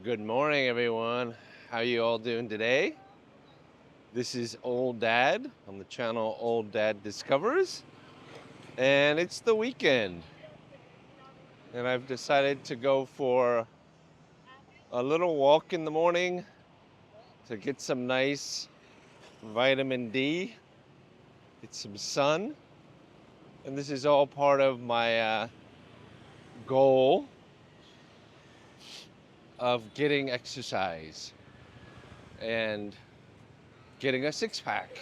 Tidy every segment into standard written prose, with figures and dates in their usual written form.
Good morning, everyone. How you all doing today? This is Old Dad on the channel Old Dad Discovers, and it's the weekend. And I've decided to go for a little walk in the morning to get some nice vitamin D, get some sun. And this is all part of my goal of getting exercise and getting a six pack.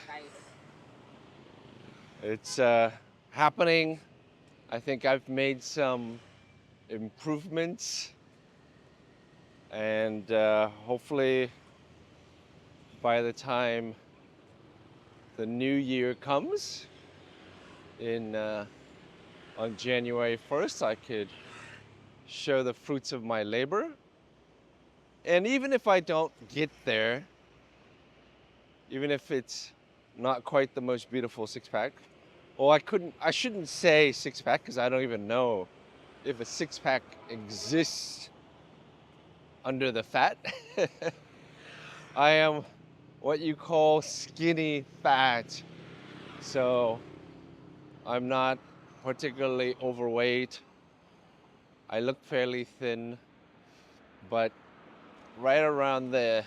It's happening. I think I've made some improvements, and hopefully by the time the new year comes in on January 1st, I could show the fruits of my labor. And even if I don't get there, even if it's not quite the most beautiful six pack, well, I shouldn't say six pack because I don't even know if a six pack exists under the fat. I am what you call skinny fat. So I'm not particularly overweight. I look fairly thin, but right around the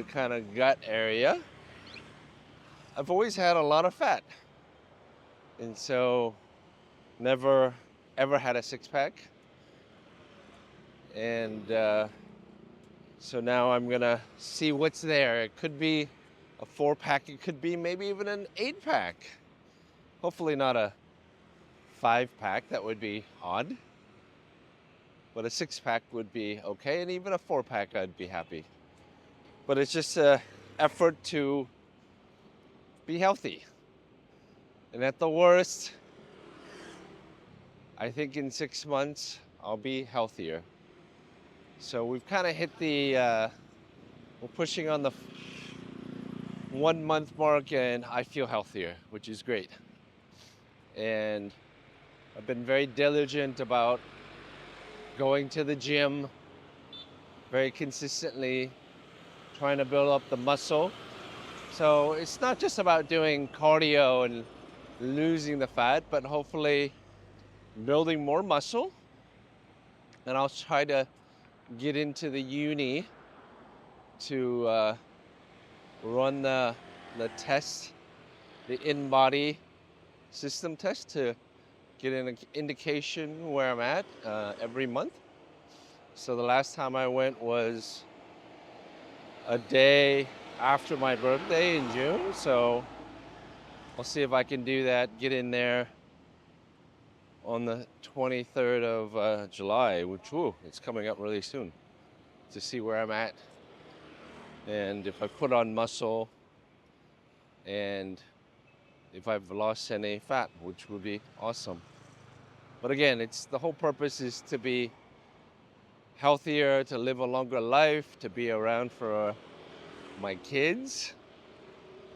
kind of gut area, I've always had a lot of fat. And so never ever had a six pack. And so now I'm gonna see what's there. It could be a 4-pack, it could be maybe even an 8-pack. Hopefully not a 5-pack, that would be odd. But a 6-pack would be okay, and even a 4-pack I'd be happy. But it's just an effort to be healthy. And at the worst, I think in 6 months I'll be healthier. So we've kind of hit the, we're pushing on the 1 month mark, and I feel healthier, which is great. And I've been very diligent about going to the gym very consistently, trying to build up the muscle. So it's not just about doing cardio and losing the fat, but hopefully building more muscle. And I'll try to get into the uni to run the test, the in-body system test, to get an indication where I'm at every month. So the last time I went was a day after my birthday in June. So I'll see if I can do that, get in there on the 23rd of July, which, it's coming up really soon, to see where I'm at. And if I put on muscle, and if I've lost any fat, which would be awesome. But again, it's the whole purpose is to be healthier, to live a longer life, to be around for my kids.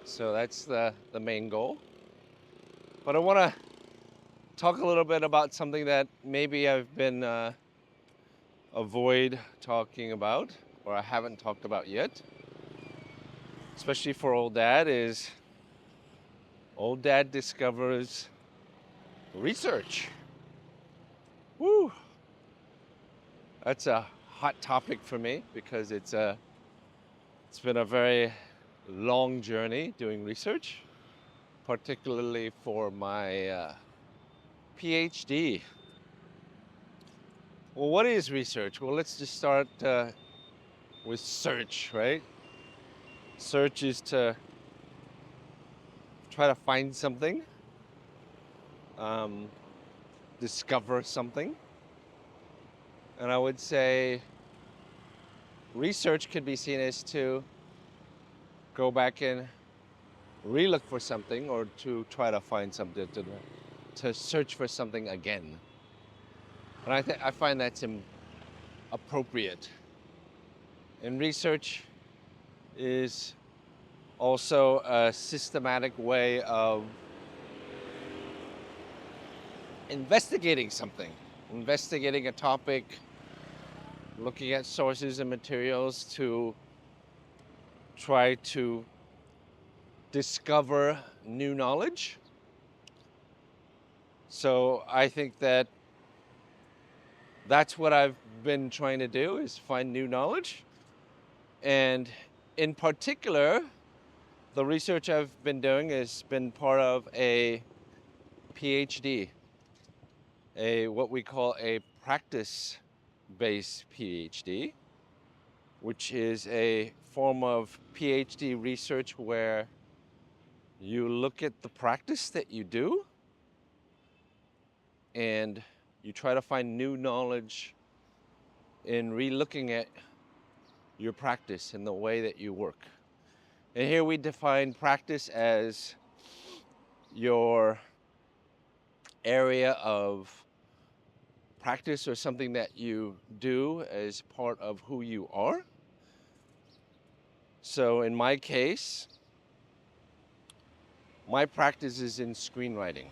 So that's the main goal. But I want to talk a little bit about something that maybe I've been avoid talking about, or I haven't talked about yet, especially for Old Dad, is Old Dad discovers research. Woo! That's a hot topic for me because it's been a very long journey doing research, particularly for my PhD. Well, what is research? Well, let's just start with search, right? Search is to try to find something, discover something. And I would say research could be seen as to go back and relook for something, or to try to find something, to search for something again. And I find that's appropriate. And research is also a systematic way of investigating something, investigating a topic, looking at sources and materials to try to discover new knowledge. So I think that that's what I've been trying to do is find new knowledge. And in particular, the research I've been doing has been part of a PhD, a what we call a practice-based PhD, which is a form of PhD research where you look at the practice that you do and you try to find new knowledge in re-looking at your practice and the way that you work. And here we define practice as your area of practice or something that you do as part of who you are. So in my case, my practice is in screenwriting.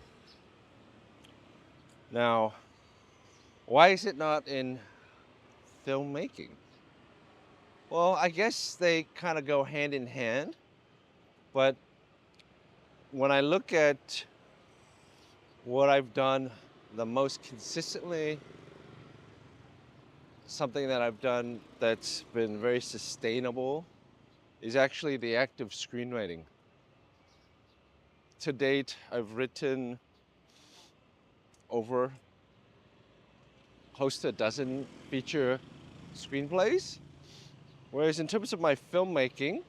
Now, why is it not in filmmaking? Well, I guess they kind of go hand in hand, but when I look at what I've done the most consistently, something that I've done that's been very sustainable is actually the act of screenwriting. To date, I've written over close to a dozen feature screenplays, whereas in terms of my filmmaking,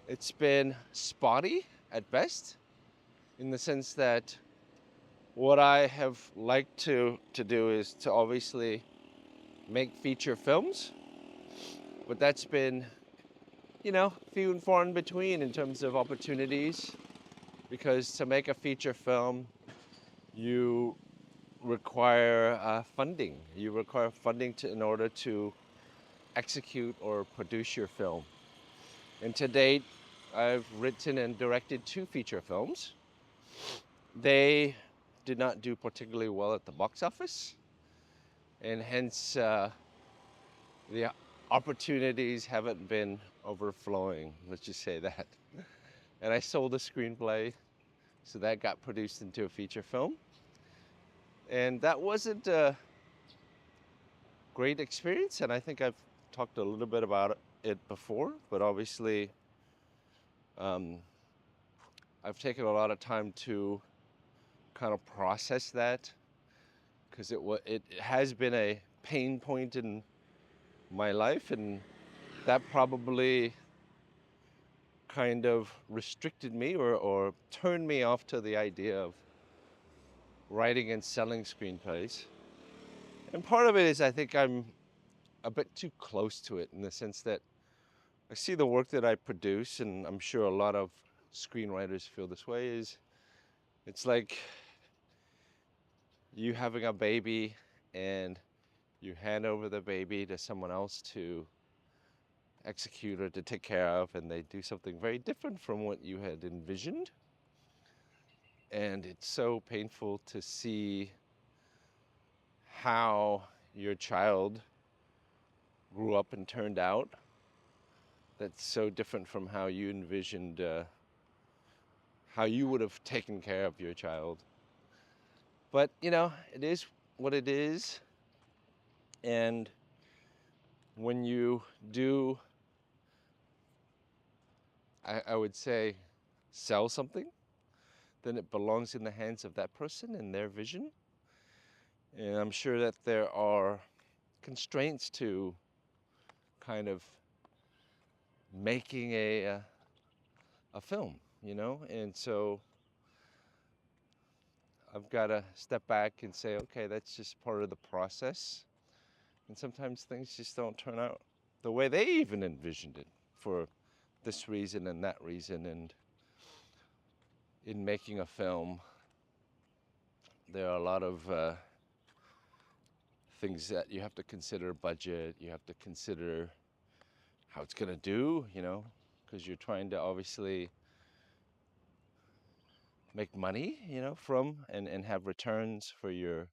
it's been spotty at best, in the sense that what I have liked to do is to obviously make feature films, but that's been, few and far in between in terms of opportunities, because to make a feature film, you require funding. You require funding in order to execute or produce your film. And to date, I've written and directed 2 feature films. They did not do particularly well at the box office, and hence the opportunities haven't been overflowing, let's just say that. And I sold a screenplay, so that got produced into a feature film. And that wasn't a great experience, and I think I've talked a little bit about it before, but obviously um, I've taken a lot of time to kind of process that, because it has been a pain point in my life, and that probably kind of restricted me or turned me off to the idea of writing and selling screenplays. And part of it is I think I'm a bit too close to it, in the sense that I see the work that I produce, and I'm sure a lot of screenwriters feel this way, is it's like you having a baby and you hand over the baby to someone else to execute or to take care of, and they do something very different from what you had envisioned. And it's so painful to see how your child grew up and turned out. That's so different from how you envisioned how you would have taken care of your child. But, it is what it is. And when you do, I would say, sell something, then it belongs in the hands of that person and their vision. And I'm sure that there are constraints to kind of making a film, And so I've got to step back and say, okay, that's just part of the process. And sometimes things just don't turn out the way they even envisioned it, for this reason and that reason. And in making a film, there are a lot of things that you have to consider: budget, you have to consider how it's going to do, because you're trying to obviously make money, from and have returns for your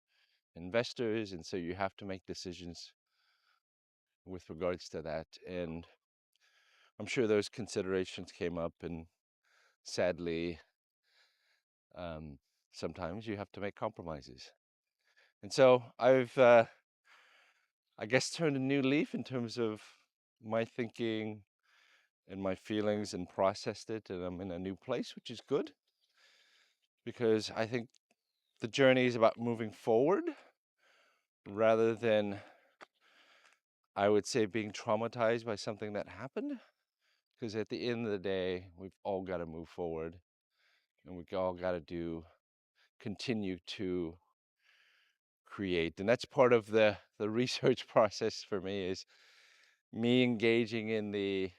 investors. And so you have to make decisions with regards to that. And I'm sure those considerations came up, and sadly, um, sometimes you have to make compromises. And so I guess, turned a new leaf in terms of my thinking and my feelings and processed it. And I'm in a new place, which is good because I think the journey is about moving forward rather than, I would say, being traumatized by something that happened. Because at the end of the day, we've all got to move forward, and we've all got to continue to create. And that's part of the research process for me, is me engaging in the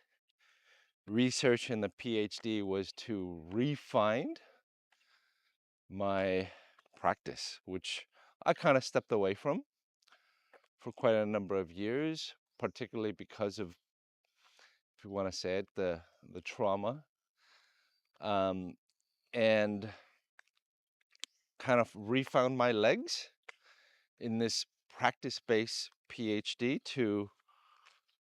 research in the PhD was to refine my practice, which I kind of stepped away from for quite a number of years, particularly because of, if you want to say it, the trauma, um, and kind of refound my legs in this practice-based PhD to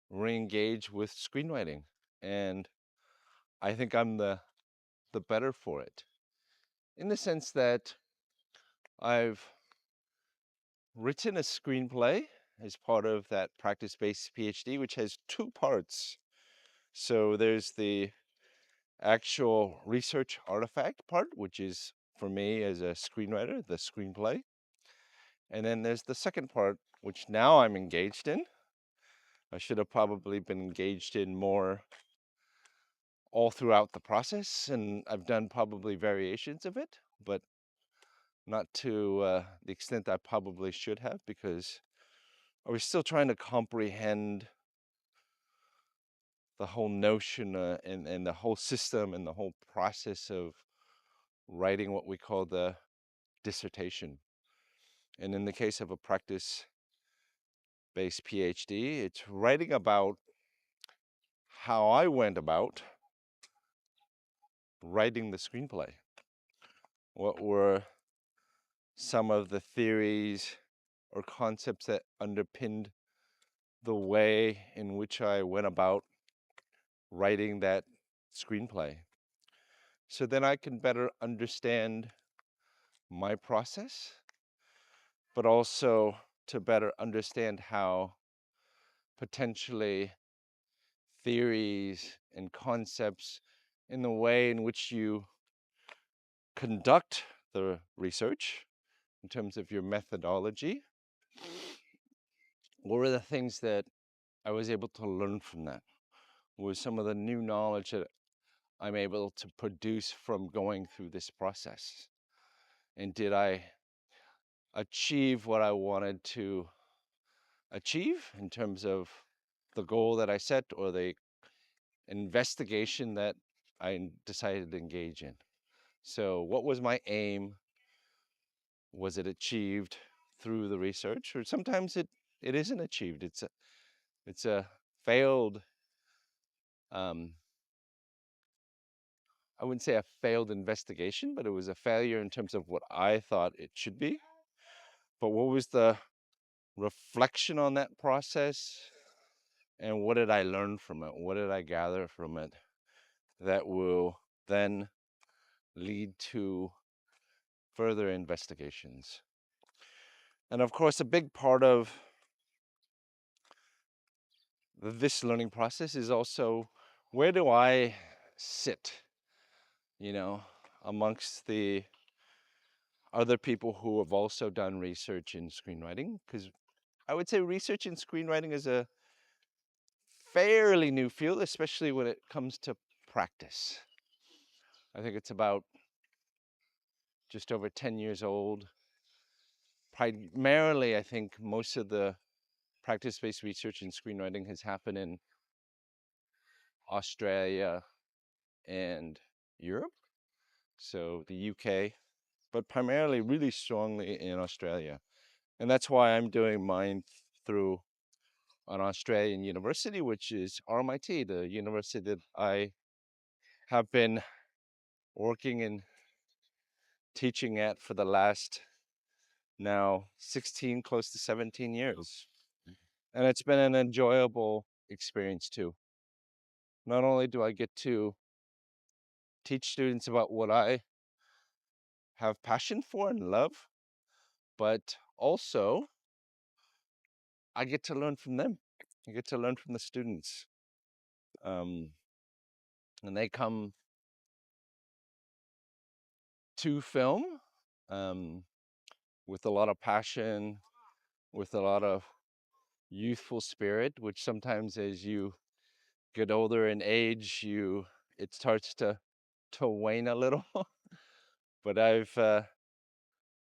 re-engage with screenwriting. And I think I'm the better for it, in the sense that I've written a screenplay as part of that practice-based PhD, which has two parts. So there's the actual research artifact part, which is, for me as a screenwriter, the screenplay. And then there's the second part, which now I'm engaged in. I should have probably been engaged in more all throughout the process, and I've done probably variations of it, but not to the extent I probably should have, because I was still trying to comprehend the whole notion and the whole system and the whole process of writing what we call the dissertation. And in the case of a practice-based PhD, it's writing about how I went about writing the screenplay. What were some of the theories or concepts that underpinned the way in which I went about writing that screenplay? So then I can better understand my process, but also to better understand how potentially theories and concepts in the way in which you conduct the research, in terms of your methodology, what were the things that I was able to learn from that? What was some of the new knowledge that I'm able to produce from going through this process? And did I achieve what I wanted to achieve in terms of the goal that I set, or the investigation that I decided to engage in? So what was my aim? Was it achieved through the research? Or sometimes it isn't achieved. It's a failed, um, I wouldn't say a failed investigation, but it was a failure in terms of what I thought it should be. But what was the reflection on that process? And what did I learn from it? What did I gather from it that will then lead to further investigations? And of course, a big part of this learning process is also, where do I sit, amongst the other people who have also done research in screenwriting? Because I would say research in screenwriting is a fairly new field, especially when it comes to practice. I think it's about just over 10 years old. Primarily, I think most of the practice-based research in screenwriting has happened in Australia and Europe, so the UK, but primarily really strongly in Australia. And that's why I'm doing mine through an Australian university, which is RMIT, the university that I have been working and teaching at for the last now 16, close to 17 years. And it's been an enjoyable experience too. Not only do I get to teach students about what I have passion for and love, but also I get to learn from them. I get to learn from the students. Um, and they come to film um, with a lot of passion, with a lot of youthful spirit, which sometimes as you get older in age, it starts to wane a little. But I've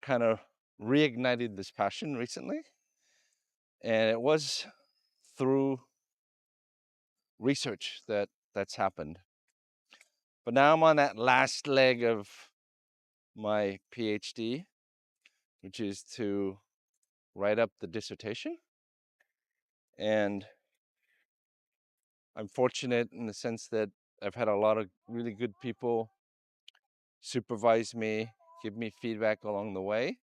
kind of reignited this passion recently, and it was through research that's happened. But now I'm on that last leg of my PhD, which is to write up the dissertation. And I'm fortunate in the sense that I've had a lot of really good people supervise me, give me feedback along the way.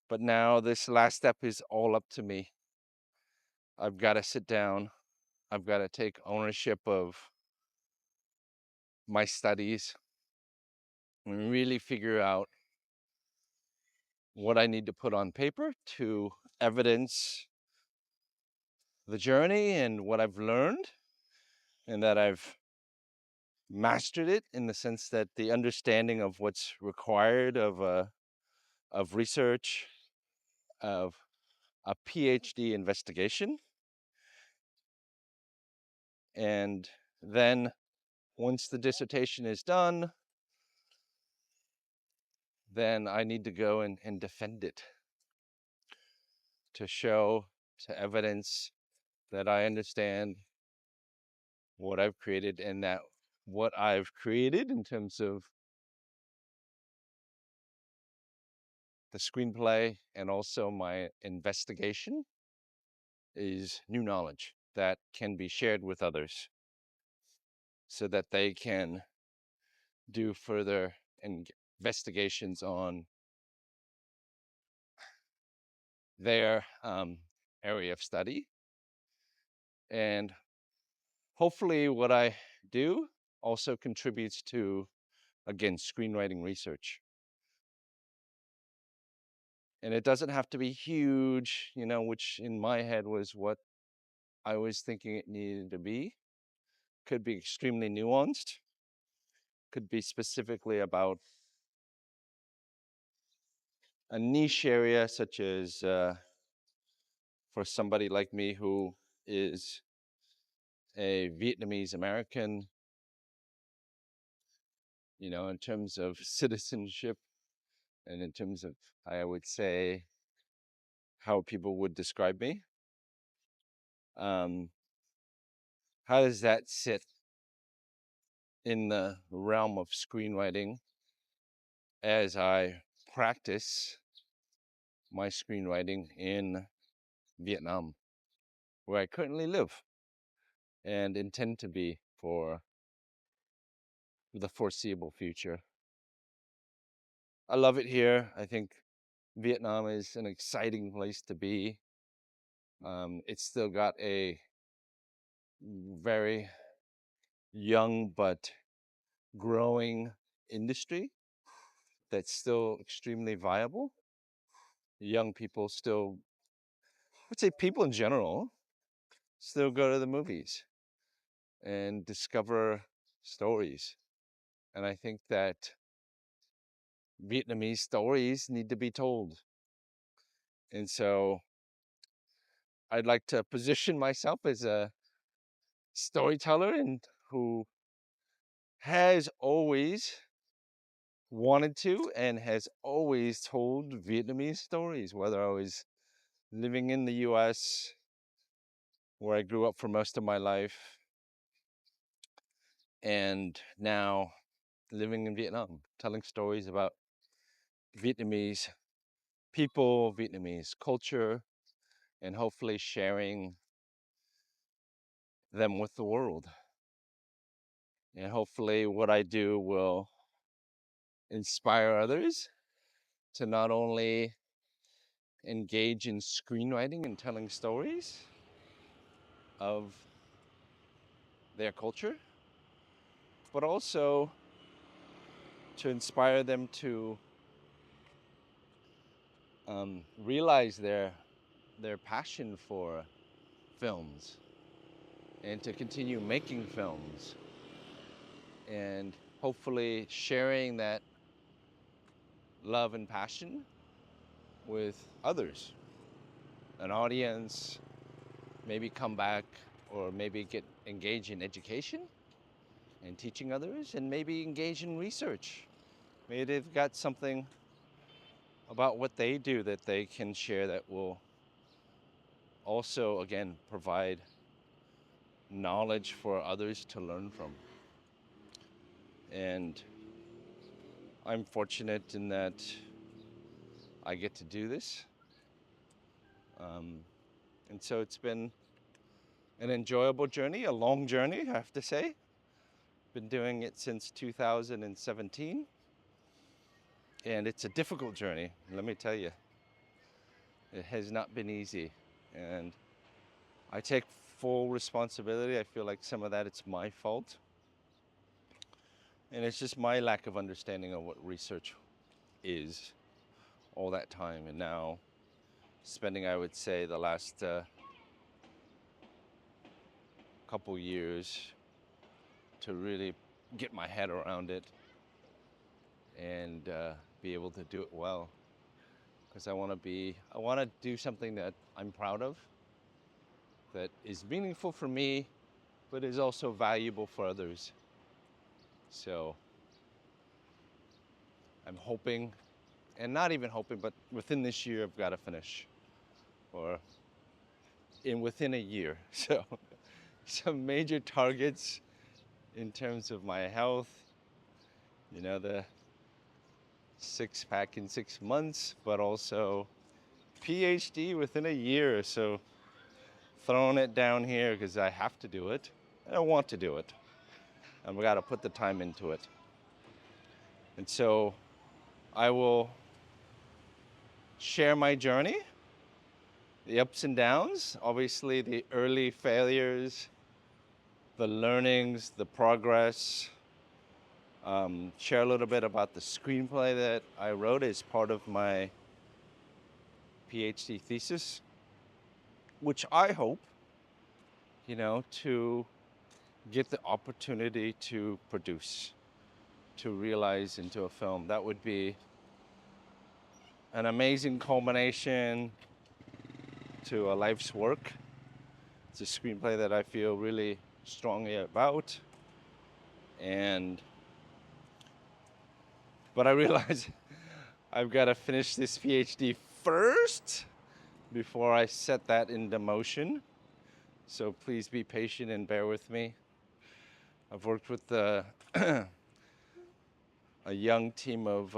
But now this last step is all up to me. I've got to sit down. I've got to take ownership of my studies and really figure out what I need to put on paper to evidence the journey and what I've learned, and that I've mastered it in the sense that the understanding of what's required of research, of a PhD investigation. And then once the dissertation is done, then I need to go and defend it, to show, to evidence that I understand what I've created, and that what I've created in terms of the screenplay and also my investigation is new knowledge that can be shared with others so that they can do further investigations on their area of study. And hopefully what I do also contributes to, again, screenwriting research. And it doesn't have to be huge, which in my head was what I was thinking it needed to be. Could be extremely nuanced, could be specifically about a niche area, such as for somebody like me who is a Vietnamese American, in terms of citizenship and in terms of, I would say, how people would describe me. Um, how does that sit in the realm of screenwriting as I practice my screenwriting in Vietnam, where I currently live and intend to be for the foreseeable future? I love it here. I think Vietnam is an exciting place to be. It's still got a very young but growing industry that's still extremely viable. Young people still, I would say people in general, still go to the movies and discover stories. And I think that Vietnamese stories need to be told. And so I'd like to position myself as a storyteller and who has always wanted to and has always told Vietnamese stories, whether I was living in the US, where I grew up for most of my life, and now living in Vietnam, telling stories about Vietnamese people, Vietnamese culture, and hopefully sharing them with the world. And hopefully what I do will inspire others to not only engage in screenwriting and telling stories of their culture, but also to inspire them to realize their passion for films and to continue making films and hopefully sharing that love and passion with others, an audience, maybe come back or maybe get engaged in education and teaching others, and maybe engage in research. Maybe they've got something about what they do that they can share that will also, again, provide knowledge for others to learn from. And I'm fortunate in that I get to do this. And so it's been an enjoyable journey, a long journey, I have to say. Been doing it since 2017. And it's a difficult journey, let me tell you. It has not been easy. And I take full responsibility. I feel like some of that it's my fault. And it's just my lack of understanding of what research is all that time. And now spending, I would say, the last couple years to really get my head around it and be able to do it well. Because I want to do something that I'm proud of, that is meaningful for me, but is also valuable for others. So I'm hoping, and not even hoping, but within this year I've got to finish, or within a year. So some major targets in terms of my health, the 6-pack in 6 months, but also PhD within a year. So throwing it down here because I have to do it. I want to do it. I've got to put the time into it. And so I will share my journey, the ups and downs, obviously the early failures, the learnings, the progress. Share a little bit about the screenplay that I wrote as part of my PhD thesis, which I hope, to get the opportunity to produce, to realize into a film. That would be an amazing culmination to a life's work. It's a screenplay that I feel really strongly about. But I realize I've got to finish this PhD first before I set that into motion. So please be patient and bear with me. I've worked with a young team of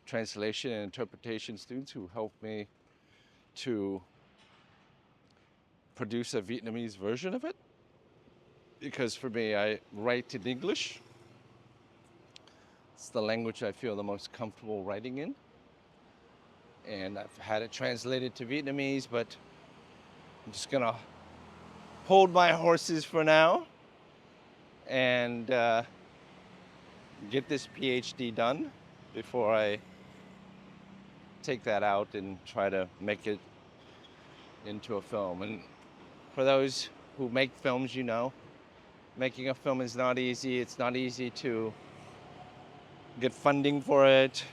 translation and interpretation students who helped me to produce a Vietnamese version of it. Because for me, I write in English. It's the language I feel the most comfortable writing in. And I've had it translated to Vietnamese, but I'm just gonna hold my horses for now and get this PhD done before I take that out and try to make it into a film. And for those who make films, making a film is not easy. It's not easy to get funding for it.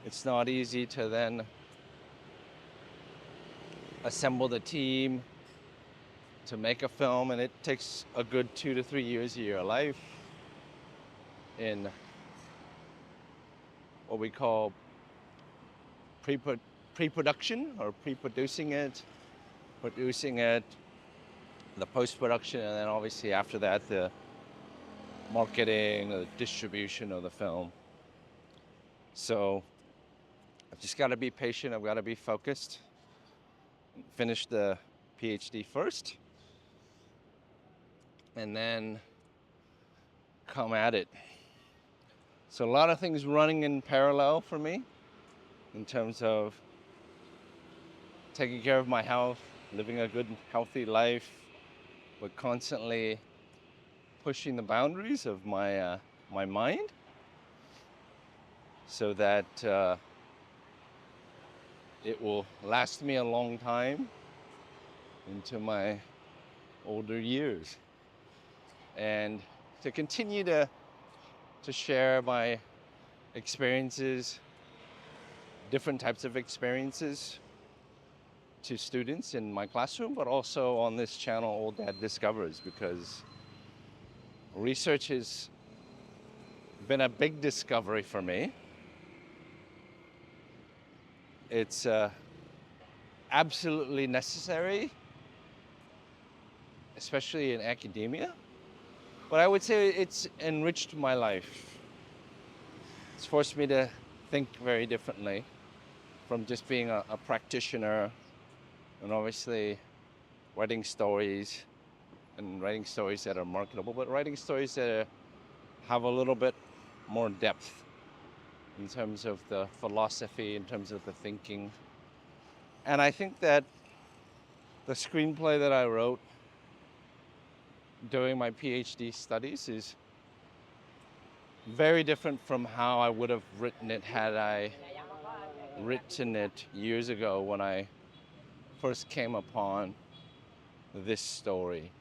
It's not easy to then assemble the team to make a film, and it takes a good 2 to 3 years of your life in what we call pre-production, or pre-producing it, producing it, the post-production, and then obviously after that the marketing, the distribution of the film. So I've just got to be patient. I've got to be focused. Finish the PhD first, and then come at it. So a lot of things running in parallel for me. in terms of taking care of my health, living a good, healthy life, but constantly pushing the boundaries of my mind so that it will last me a long time into my older years. And to continue to share my experiences, different types of experiences to students in my classroom, but also on this channel, Old Dad Discovers, because research has been a big discovery for me. It's absolutely necessary, especially in academia, but I would say it's enriched my life. It's forced me to think very differently from just being a practitioner and obviously writing stories and writing stories that are marketable, but writing stories that have a little bit more depth in terms of the philosophy, in terms of the thinking. And I think that the screenplay that I wrote during my PhD studies is very different from how I would have written it had I written it years ago when I first came upon this story.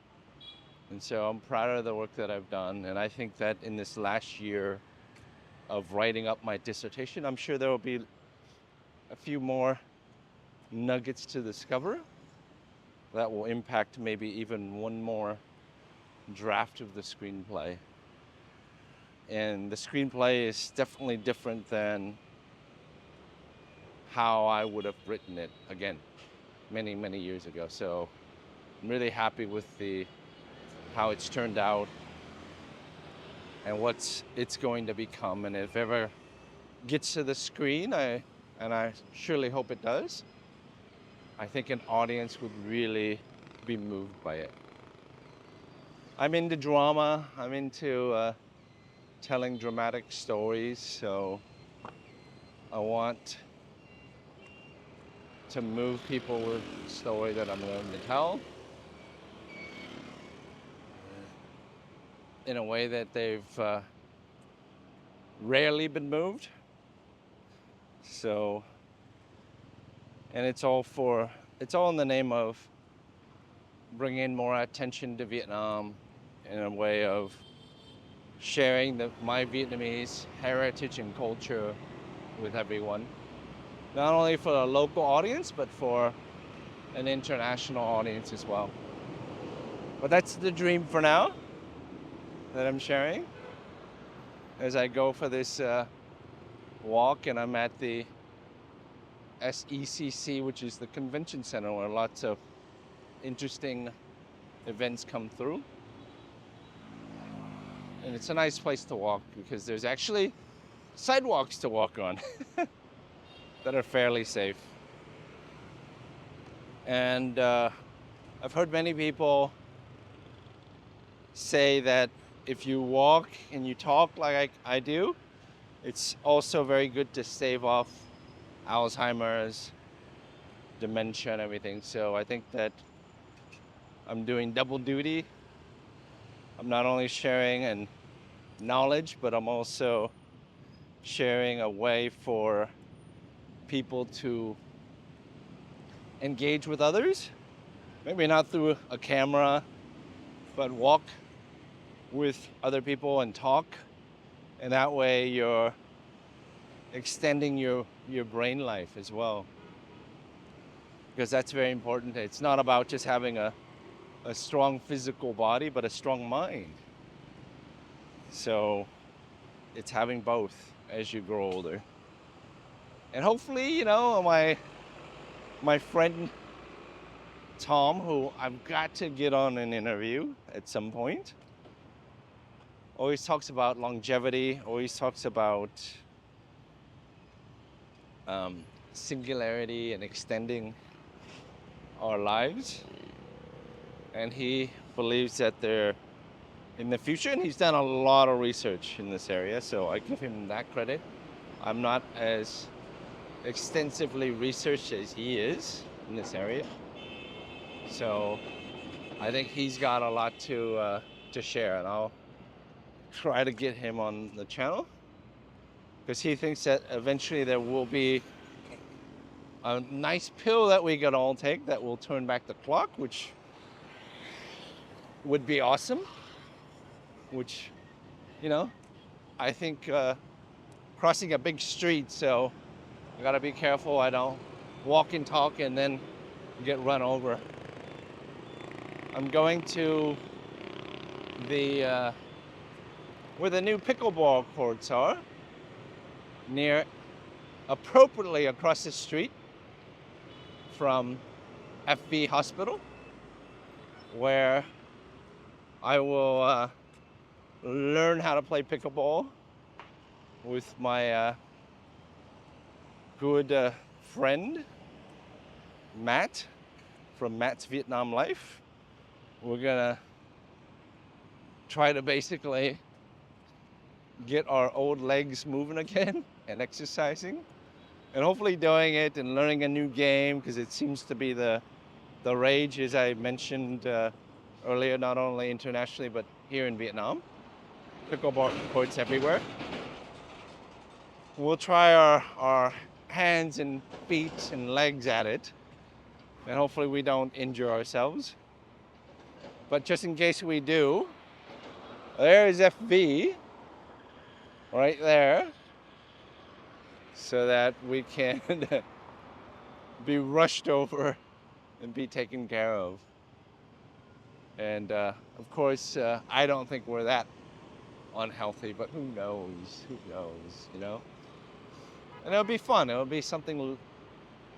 And so I'm proud of the work that I've done. And I think that in this last year of writing up my dissertation, I'm sure there will be a few more nuggets to discover that will impact maybe even one more draft of the screenplay. And the screenplay is definitely different than how I would have written it, again, many, many years ago. So I'm really happy with how it's turned out and what it's going to become. And if ever gets to the screen, and I surely hope it does, I think an audience would really be moved by it. I'm into drama. I'm into telling dramatic stories, so I want to move people with the story that I'm going to tell in a way that they've rarely been moved. So, and it's all in the name of bringing more attention to Vietnam in a way of sharing my Vietnamese heritage and culture with everyone. Not only for a local audience, but for an international audience as well. But that's the dream for now that I'm sharing as I go for this walk, and I'm at the SECC, which is the convention center where lots of interesting events come through. And it's a nice place to walk because there's actually sidewalks to walk on that are fairly safe. And I've heard many people say that if you walk and you talk like I do, it's also very good to stave off Alzheimer's, dementia, and everything. So I think that I'm doing double duty. I'm not only sharing knowledge, but I'm also sharing a way for people to engage with others. Maybe not through a camera, but walk with other people and talk. And that way you're extending your brain life as well. Because that's very important. It's not about just having a strong physical body, but a strong mind. So it's having both as you grow older. And hopefully, my friend Tom, who I've got to get on an interview at some point, always talks about longevity, always talks about singularity and extending our lives. And he believes that they're in the future, and he's done a lot of research in this area, so I give him that credit. I'm not as extensively researched as he is in this area. So I think he's got a lot to share, and I'll try to get him on the channel because he thinks that eventually there will be a nice pill that we can all take that will turn back the clock, which would be awesome. Which, you know, I think crossing a big street, so I gotta be careful I don't walk and talk and then get run over. I'm going to the where the new pickleball courts are, near, appropriately across the street from FV Hospital, where I will learn how to play pickleball with my good friend Matt from Matt's Vietnam Life. We're gonna try to basically get our old legs moving again and exercising, and hopefully doing it and learning a new game, because it seems to be the rage, as I mentioned earlier, not only internationally but here in Vietnam. Pickleball courts everywhere. We'll try our hands and feet and legs at it, and hopefully we don't injure ourselves. But just in case we do, there is FV right there, so that we can be rushed over and be taken care of. And of course, I don't think we're that unhealthy, but who knows, you know? And it'll be fun. It'll be something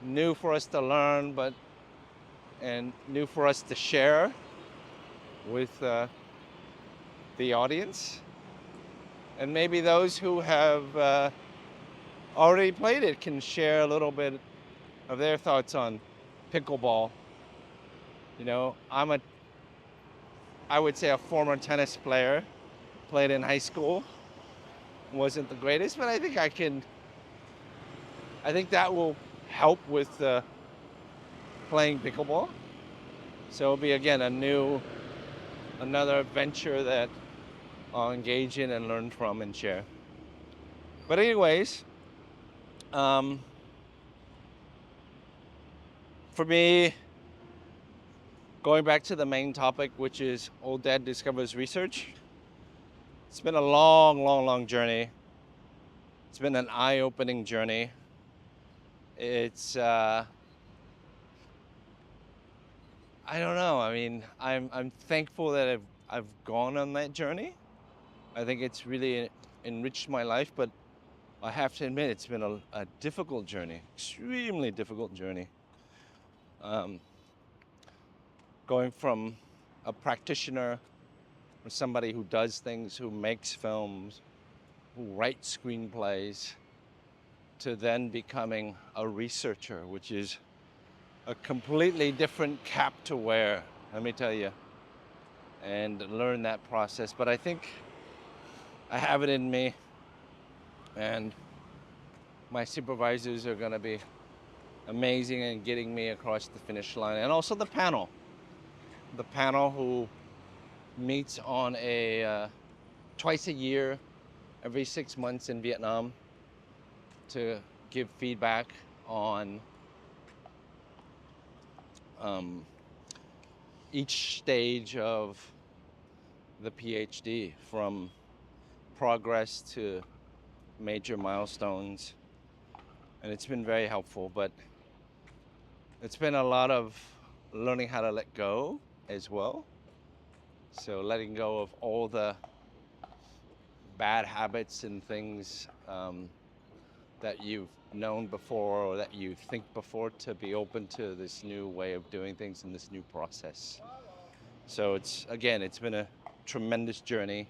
new for us to learn, and new for us to share with the audience. And maybe those who have already played it can share a little bit of their thoughts on pickleball. You know, I would say a former tennis player, played in high school. Wasn't the greatest, but I think that will help with playing pickleball. So it'll be, again, another venture that I'll engage in and learn from and share. But anyways, for me, going back to the main topic, which is Old Dad Discovers Research, it's been a long journey. It's been an eye-opening journey. It's I don't know. I mean, I'm thankful that I've gone on that journey. I think it's really enriched my life, but I have to admit it's been a difficult journey, extremely difficult journey. Going from a practitioner, or somebody who does things, who makes films, who writes screenplays, to then becoming a researcher, which is a completely different cap to wear, let me tell you, and learn that process. But I think I have it in me, and my supervisors are gonna be amazing in getting me across the finish line. And also the panel who meets on a twice a year, every 6 months in Vietnam, to give feedback on each stage of the PhD, from progress to major milestones. And it's been very helpful, but it's been a lot of learning how to let go as well. So letting go of all the bad habits and things that you've known before, or that you think before, to be open to this new way of doing things and this new process. So it's been a tremendous journey.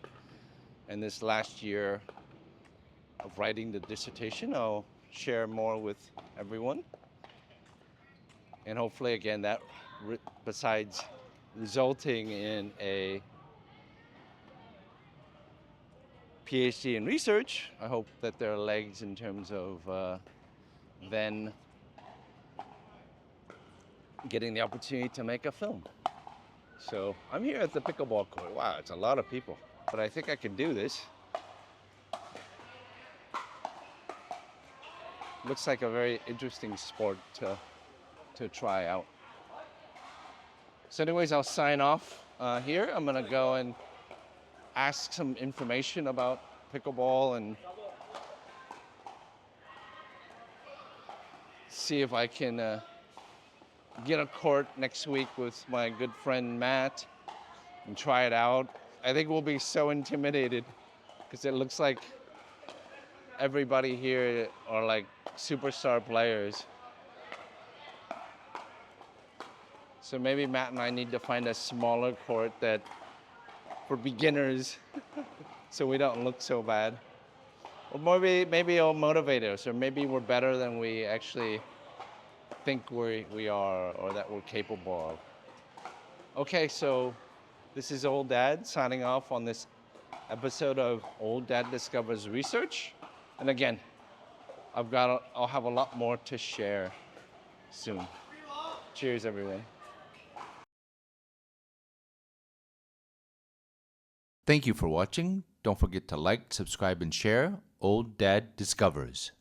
And this last year of writing the dissertation, I'll share more with everyone. And hopefully, again, that besides resulting in a PhD in research, I hope that there are legs in terms of than getting the opportunity to make a film. So I'm here at the pickleball court. Wow, it's a lot of people, but I think I can do this. Looks like a very interesting sport to try out. So anyways, I'll sign off here. I'm gonna go and ask some information about pickleball and see if I can get a court next week with my good friend Matt and try it out. I think we'll be so intimidated because it looks like everybody here are like superstar players. So maybe Matt and I need to find a smaller court that for beginners so we don't look so bad. Or maybe it'll motivate us, or maybe we're better than we actually think we are or that we're capable of. Okay, so this is Old Dad signing off on this episode of Old Dad Discovers Research. And again, I'll have a lot more to share soon. Cheers, everyone. Thank you for watching. Don't forget to like, subscribe, and share Old Dad Discovers.